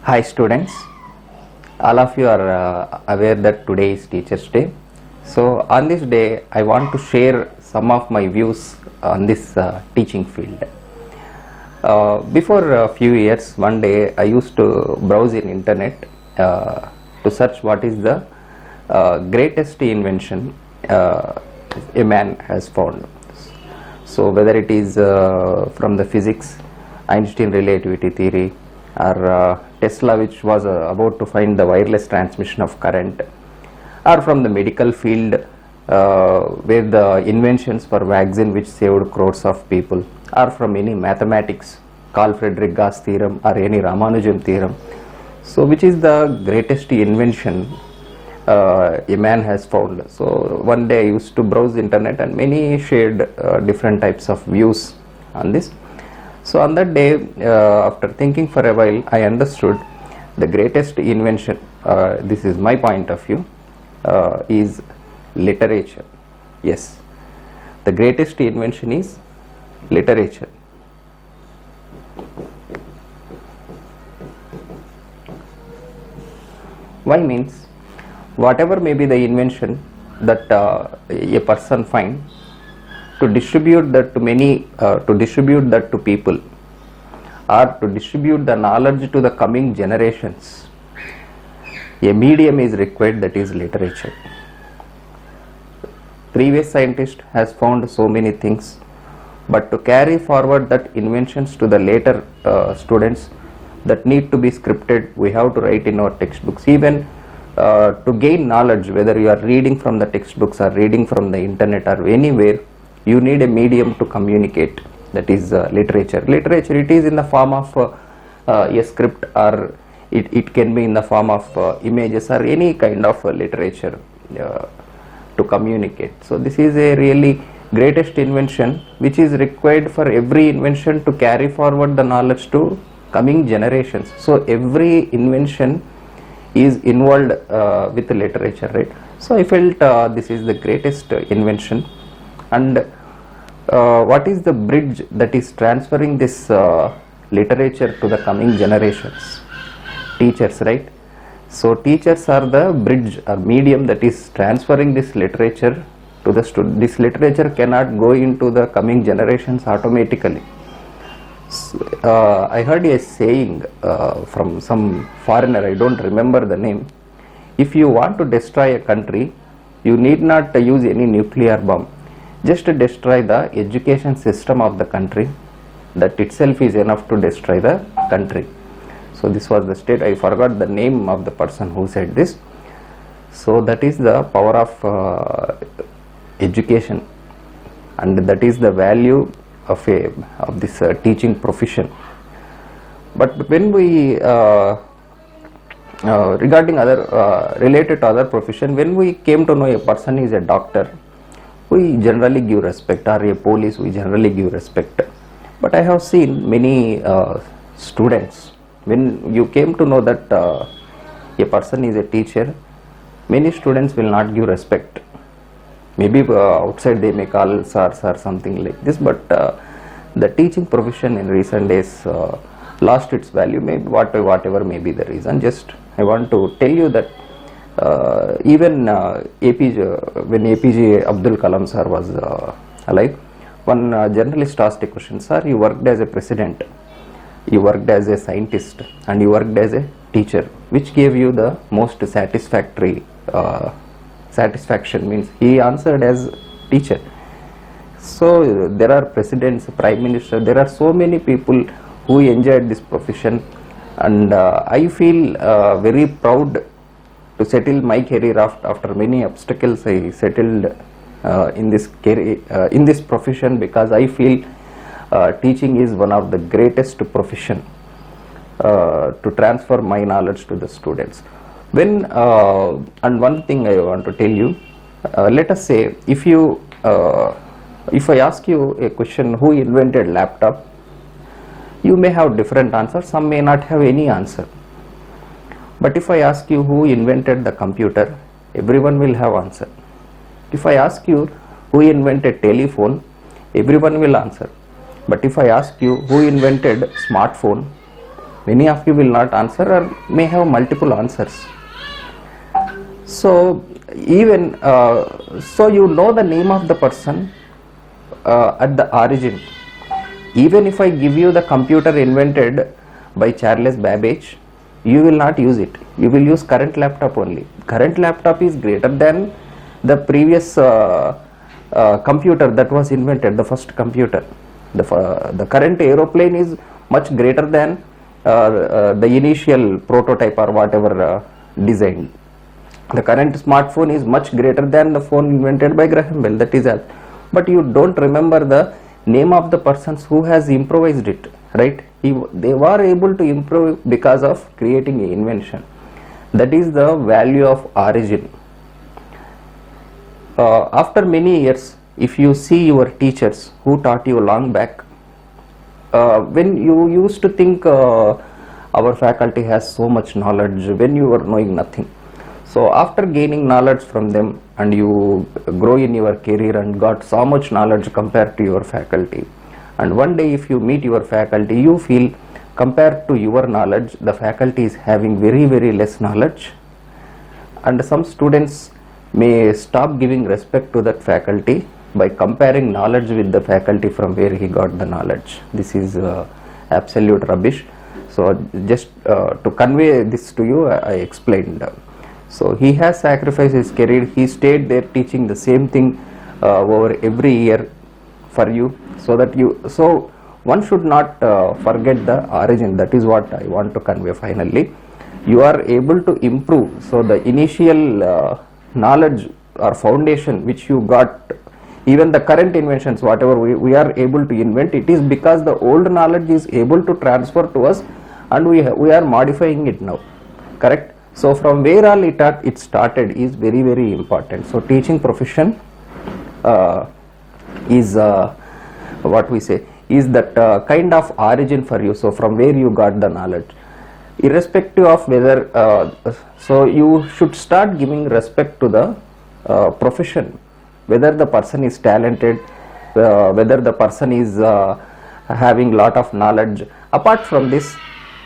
Hi students, all of you are aware that today is Teachers Day. So on this day I want to share some of my views on this teaching field. Before a few years, one day I used to browse in internet to search what is the greatest invention a man has found. So whether it is from the physics, Einstein relativity theory, or Tesla, which was about to find the wireless transmission of current, or from the medical field where the inventions for vaccine which saved crores of people, or from any mathematics, Carl Friedrich Gauss theorem or any Ramanujan theorem. So which is the greatest invention a man has found? So one day I used to browse internet and many shared different types of views on this. So on that day, after thinking for a while, I understood the greatest invention, this is my point of view, is literature. Yes, the greatest invention is literature. Why means, whatever may be the invention that a person finds, to distribute that to many, to distribute that to people, or to distribute the knowledge to the coming generations, a medium is required, that is literature. Previous scientist has found so many things, but to carry forward that inventions to the later students, that need to be scripted, we have to write in our textbooks. Even to gain knowledge, whether you are reading from the textbooks or reading from the internet or anywhere, you need a medium to communicate, that is literature. Literature, it is in the form of a script, or it can be in the form of images or any kind of literature to communicate. So this is a really greatest invention which is required for every invention to carry forward the knowledge to coming generations. So every invention is involved with literature, right? So I felt this is the greatest invention. And what is the bridge that is transferring this literature to the coming generations? Teachers, right? So teachers are the bridge or medium that is transferring this literature to the student. This literature cannot go into the coming generations automatically. I heard a saying from some foreigner, I don't remember the name. If you want to destroy a country, you need not use any nuclear bomb. Just to destroy the education system of the country, that itself is enough to destroy the country. So this was the state, I forgot the name of the person who said this. So that is the power of education, and that is the value of this teaching profession. But when we regarding other related to other profession, when we came to know a person is a doctor, we generally give respect, or a police, we generally give respect. But I have seen many students, when you came to know that a person is a teacher, many students will not give respect. Maybe outside they may call sirs or something like this, but the teaching profession in recent days lost its value, maybe whatever may be the reason. Just I want to tell you that even APJ, when APJ Abdul Kalam sir was alive, one journalist asked a question, sir, you worked as a president, you worked as a scientist, and you worked as a teacher, which gave you the most satisfactory satisfaction? Means he answered as teacher. So there are presidents, prime minister, there are so many people who enjoyed this profession, and I feel very proud to settle my career after many obstacles. I settled in this career, in this profession, because I feel teaching is one of the greatest profession to transfer my knowledge to the students. When and one thing I want to tell you, let us say if I ask you a question, who invented laptop, you may have different answers, some may not have any answer. But if I ask you who invented the computer, everyone will have answer. If I ask you who invented telephone, everyone will answer. But if I ask you who invented smartphone, Many of you will not answer or may have multiple answers. So even so you know the name of the person at the origin. Even if I give you the computer invented by Charles Babbage, you will not use it. You will use current laptop only. Current laptop is greater than the previous computer that was invented, the first computer. The current aeroplane is much greater than the initial prototype or whatever design. The current smartphone is much greater than the phone invented by Graham Bell. That is all. But you don't remember the name of the persons who has improvised it, right? They were able to improve because of creating an invention. That is the value of origin. After many years, if you see your teachers who taught you long back, when you used to think our faculty has so much knowledge, when you were knowing nothing. So after gaining knowledge from them and you grow in your career and got so much knowledge compared to your faculty, and one day if you meet your faculty, you feel compared to your knowledge, the faculty is having very, very less knowledge, and some students may stop giving respect to that faculty by comparing knowledge with the faculty from where he got the knowledge. This is absolute rubbish. So just to convey this to you, I explained. So he has sacrificed his career. He stayed there teaching the same thing over every year for you, so that so one should not forget the origin. That is what I want to convey finally. You are able to improve. So the initial knowledge or foundation which you got, even the current inventions, whatever we are able to invent, it is because the old knowledge is able to transfer to us and we are modifying it now, correct? So from where all it started is very, very important. So teaching profession is what we say is that kind of origin for you. So from where you got the knowledge, irrespective of whether so you should start giving respect to the profession, whether the person is talented, whether the person is having lot of knowledge. Apart from this,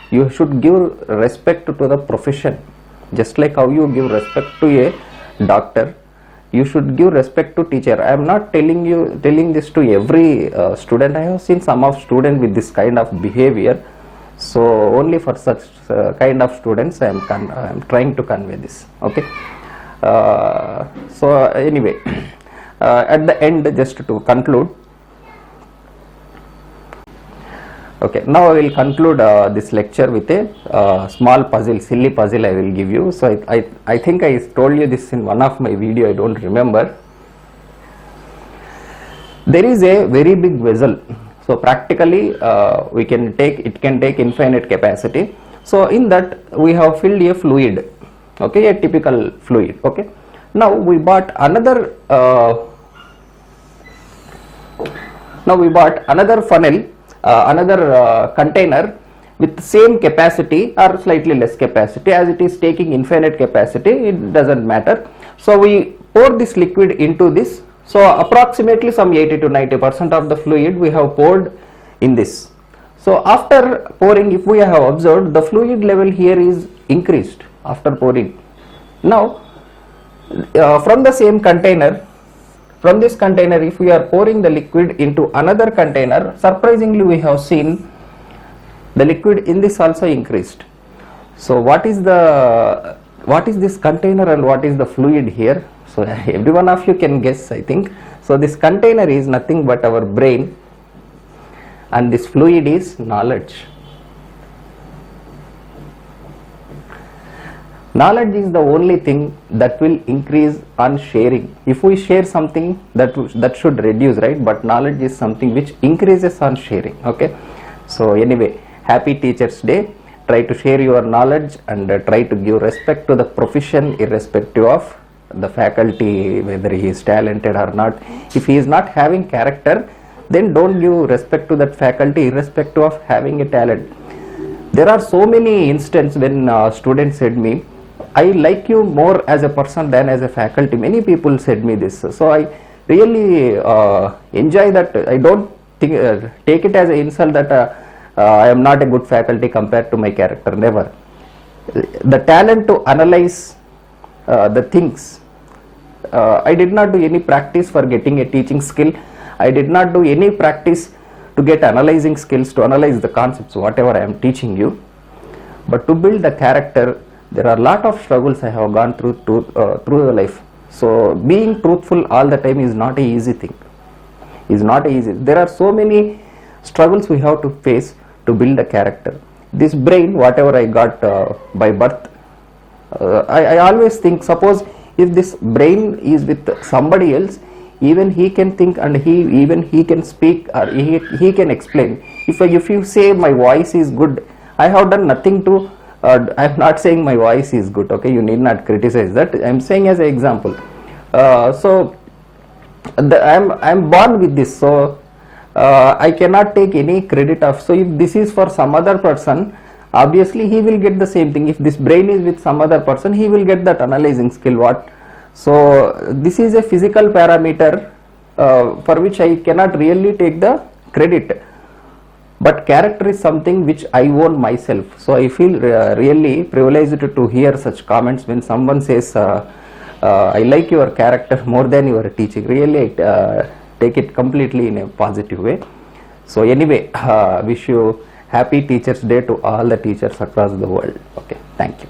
you should give respect to the profession. Just like how you give respect to a doctor, you should give respect to teacher. I am not telling this to every student. I have seen some of students with this kind of behavior. So only for such kind of students I am trying to convey this. Okay. So anyway, at the end, just to conclude. Okay, now I will conclude this lecture with a small puzzle, silly puzzle I will give you. So I think I told you this in one of my video, I don't remember. There is a very big vessel. So practically it can take infinite capacity. So in that we have filled a fluid, okay, a typical fluid. Okay, now we bought another funnel, another container with the same capacity or slightly less capacity. As it is taking infinite capacity, it doesn't matter. So we pour this liquid into this. So approximately some 80 to 90% of the fluid we have poured in this. So after pouring, if we have observed, the fluid level here is increased after pouring. Now from the same container, from this container, if we are pouring the liquid into another container, surprisingly we have seen the liquid in this also increased. So what is this container and what is the fluid here? So every one of you can guess, I think. So this container is nothing but our brain, and this fluid is knowledge. Knowledge is the only thing that will increase on sharing. If we share something, that should reduce, right? But knowledge is something which increases on sharing. Okay. So anyway, happy Teachers Day. Try to share your knowledge and try to give respect to the profession, irrespective of the faculty, whether he is talented or not. If he is not having character, then don't give respect to that faculty, irrespective of having a talent. There are so many instances when students said me, I like you more as a person than as a faculty. Many people said me this. So I really enjoy that. I don't think, take it as an insult that I am not a good faculty compared to my character, never. The talent to analyze the things, I did not do any practice for getting a teaching skill. I did not do any practice to get analyzing skills, to analyze the concepts, whatever I am teaching you. But to build the character, there are a lot of struggles I have gone through through the life. So being truthful all the time is not an easy thing. Is not easy. There are so many struggles we have to face to build a character. This brain, whatever I got by birth, I always think, suppose if this brain is with somebody else, even he can think and even he can speak, or he can explain. If you say my voice is good, I have done nothing to, I am not saying my voice is good, okay, you need not criticize that, I am saying as an example. So I am born with this, so I cannot take any credit of. So if this is for some other person, obviously he will get the same thing. If this brain is with some other person, he will get that analyzing skill. What? So this is a physical parameter for which I cannot really take the credit. But character is something which I own myself. So I feel really privileged to hear such comments when someone says, I like your character more than your teaching. Really take it completely in a positive way. So anyway, wish you happy Teachers Day to all the teachers across the world. Okay, thank you.